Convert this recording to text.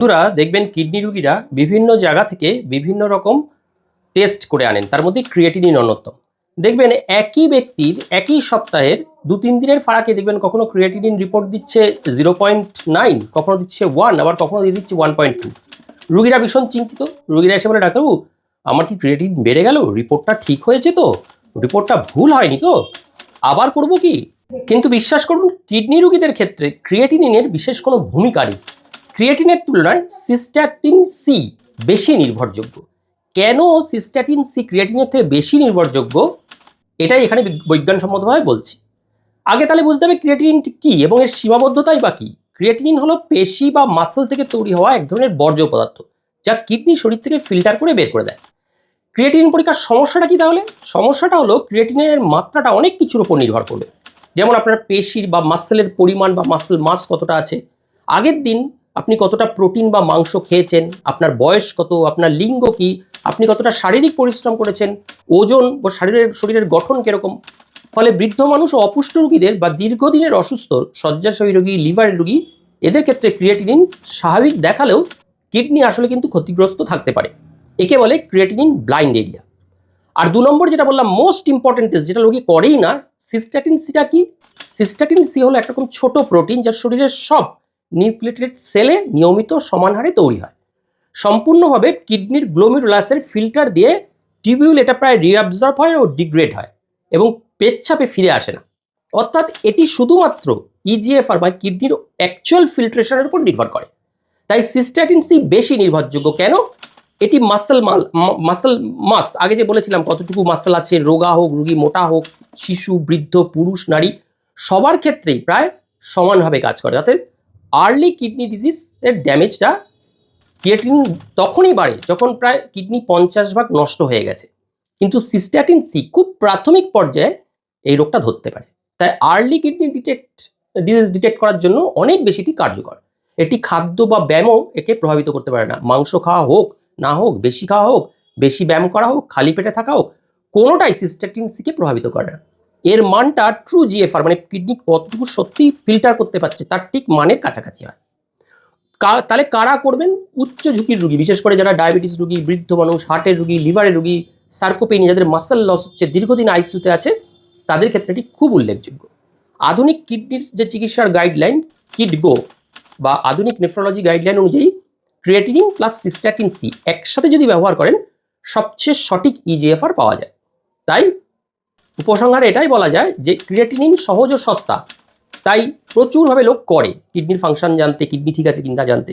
বন্ধুরা দেখবেন কিডনি রোগীরা বিভিন্ন জায়গা থেকে বিভিন্ন রকম টেস্ট করে আনেন, তার মধ্যে ক্রিয়েটিনিন অন্যতম। দেখবেন একই ব্যক্তির একই সপ্তাহের 2-3 দিনের ফারাকে দেখবেন কখনো ক্রিয়েটিনিন রিপোর্ট দিচ্ছে 0.9, কখনো দিচ্ছে 1, আবার কখনো দিয়ে দিচ্ছে 1.2। রোগীরা ভীষণ চিন্তিত। রোগীরা এসে বলে, ডাক্তারবাবু আমার কি ক্রিয়েটিনিন বেড়ে গেল, রিপোর্টটা ঠিক হয়েছে তো, রিপোর্টটা ভুল হয়নি তো, আবার করব কি? কিন্তু বিশ্বাস করুন, কিডনি রোগীদের ক্ষেত্রে ক্রিয়েটিনিনের বিশেষ কোনো ভূমিকা নেই। ক্রিয়েটিনের তুলনায় সিস্ট্যাটিন সি বেশি নির্ভরযোগ্য। কেন সিস্ট্যাটিন সি ক্রিয়েটিনের থেকে বেশি নির্ভরযোগ্য, এটাই এখানে বৈজ্ঞানসম্মতভাবে বলছি। আগে তাহলে বুঝতে হবে ক্রিয়েটিনিন কী এবং এর সীমাবদ্ধতাই বা কী। ক্রিয়েটিনিন হলো পেশি বা মাসল থেকে তৈরি হওয়া এক ধরনের বর্জ্য পদার্থ, যা কিডনি শরীর থেকে ফিল্টার করে বের করে দেয়। ক্রিয়েটিনিন পরীক্ষার সমস্যাটা কি তাহলে? সমস্যাটা হলো ক্রিয়েটিনিনের মাত্রাটা অনেক কিছুর উপর নির্ভর করবে। যেমন আপনার পেশির বা মাসেলের পরিমাণ বা মাসেল মাস কতটা আছে, আগের দিন আপনি কতটা প্রোটিন বা মাংস খেয়েছেন, আপনার বয়স কত, আপনার লিঙ্গ কি, আপনি কতটা শারীরিক পরিশ্রম করেছেন, ওজন বা শরীরের গঠন কীরকম। ফলে বৃদ্ধ মানুষ ও অপুষ্ট রোগীদের বা দীর্ঘদিনের অসুস্থ শয্যাশয়ী রোগী, লিভারের রোগী, এদের ক্ষেত্রে ক্রিয়েটিনিন স্বাভাবিক দেখালেও কিডনি আসলে কিন্তু ক্ষতিগ্রস্ত থাকতে পারে। একে বলে ক্রিয়েটিনিন ব্লাইন্ড এরিয়া। আর 2 নম্বর যেটা বললাম মোস্ট ইম্পর্টেন্ট টেস্ট, যেটা রোগী করেই না, সিস্ট্যাটিন সিটা কি? সিস্ট্যাটিন সি হলো একটা রকম ছোট প্রোটিন যা শরীরের সব নিউক্লিয়েটেড সেলে নিয়মিত সমান হারে তৈরি হয়। সম্পূর্ণভাবে কিডনির গ্লোমেরুলাসের ফিল্টার দিয়ে টিবিউল এটা প্রায় রিঅ্যাবজর্ব হয় ও ডিগ্রেড হয় এবং পেচ্ছাপে ফিরে আসে না। অর্থাৎ এটি শুধুমাত্র ইজিএফআর বা কিডনির অ্যাকচুয়াল ফিল্ট্রেশনের উপর নির্ভর করে। তাই সিস্ট্যাটিন সি বেশি নির্ভরযোগ্য। কেন? এটি মাসল মাস, আগে যে বলেছিলাম কতটুকু মাসল আছে, রোগা হোক, রোগী মোটা হোক, শিশু, বৃদ্ধ, পুরুষ, নারী, সবার ক্ষেত্রেই প্রায় সমানভাবে কাজ করে। অর্থাৎ আর্লি কিডনি ডিজিজ এর ড্যামেজটা ক্রিয়েটিনিন তখনই বাড়ে যখন প্রায় কিডনি 50% নষ্ট হয়ে গেছে। কিন্তু সিস্ট্যাটিন সি খুব প্রাথমিক পর্যায়ে এই রোগটা ধরতে পারে। তাই আর্লি কিডনি ডিজিজ ডিটেক্ট করার জন্য অনেক বেশিটি কার্যকর। এটি খাদ্য বা ব্যায়ামও একে প্রভাবিত করতে পারে না। মাংস খাওয়া হোক না হোক, বেশি খাওয়া হোক, বেশি ব্যায়াম করা হোক, খালি পেটে থাকা হোক, কোনোটাই সিস্ট্যাটিন সিকে প্রভাবিত করে না। এর মানটা ট্রু জিএফআর মানে কিডনি কতটুকু সত্যি ফিল্টার করতে পারছে তার ঠিক মানের কাছাকাছি হয়। তাহলে কারা করবেন? উচ্চ ঝুঁকির রোগী, বিশেষ করে যারা ডায়াবেটিস রোগী, বৃদ্ধ মানুষ, হার্টের রোগী, লিভারের রোগী, সার্কোপেনিয়া, যাদের মাসেল লস হচ্ছে, দীর্ঘদিন আইসিইউতে আছে, তাদের ক্ষেত্রে এটি খুব উল্লেখযোগ্য। আধুনিক কিডনির যে চিকিৎসার গাইডলাইন কিডগো বা আধুনিক নেফ্রোলজি গাইডলাইন অনুযায়ী ক্রিয়েটিনিন প্লাস সিস্ট্যাটিন সি একসাথে যদি ব্যবহার করেন সবচেয়ে সঠিক ইজিএফআর পাওয়া যায়। তাই উপসংহারে এটাই বলা যায় যে ক্রিয়েটিনিন সহজ ও সস্তা, তাই প্রচুরভাবে লোক করে কিডনির ফাংশন জানতে, কিডনি ঠিক আছে কিনা জানতে।